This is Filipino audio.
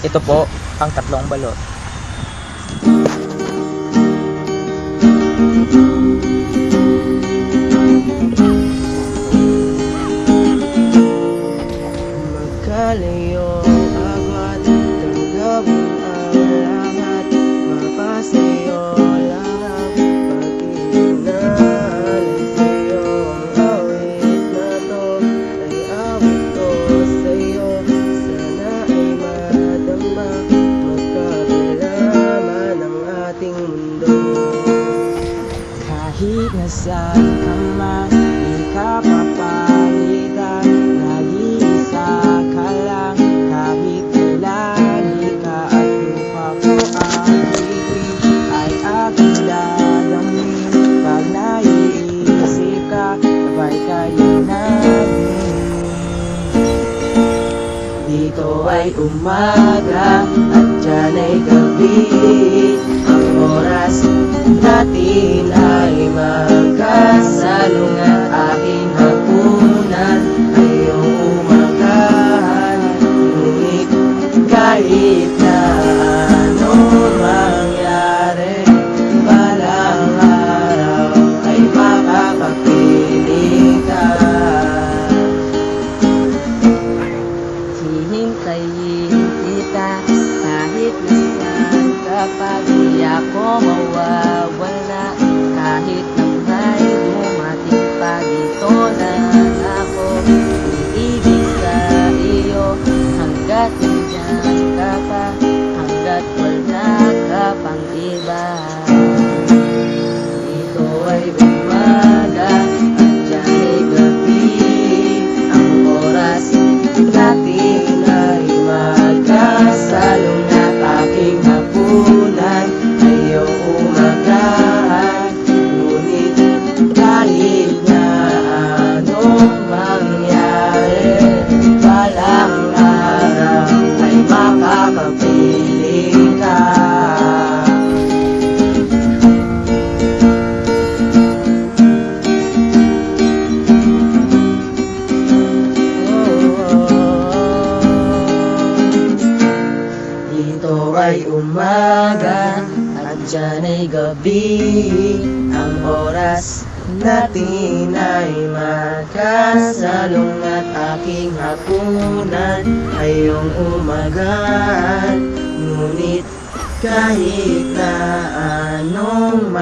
Ito po ang tatlong balot. Magkalayo ang agad, tanggapin ang lahat, mapasayo lang pag-inalay sa'yo. Ang awit na to ay awit ko sa'yo, sana ay madama, magkakalaman ang ating mundo. Kahit nasaan ka man, di ka papalitan. Nag-iisa ka lang, kahit lagi ka at lupa ko ang bibig ay aking dadamin. Pag naiisip ka, sabay kayo namin. Dito ay umaga at dyan ay gabi, ang oras natin ay magkasalungat. Aking hapunan ay iyong umagahan, ngunit kahit na anong mangyari, balang araw ay makakapiling ka. Hihintayin kita kahit nasaan ka pa, di ako mawawala. Kahit nang may dumating pa, dito lang ako iibig sa iyo. Hanggat nandiyan ka pa, hanggat wala ka pang iba. Dito ay umaga at dyan ay gabi, ang oras natin ay magkasalungat. Aking hapunan ay iyong umagahan, ngunit kahit na anong mangyari, balang araw ay makakapiling ka. Dito ay umaga at dyan ay gabi, ang oras natin ay magkasalungat. Aking hapunan ay iyong umagahan, ngunit kahit na anong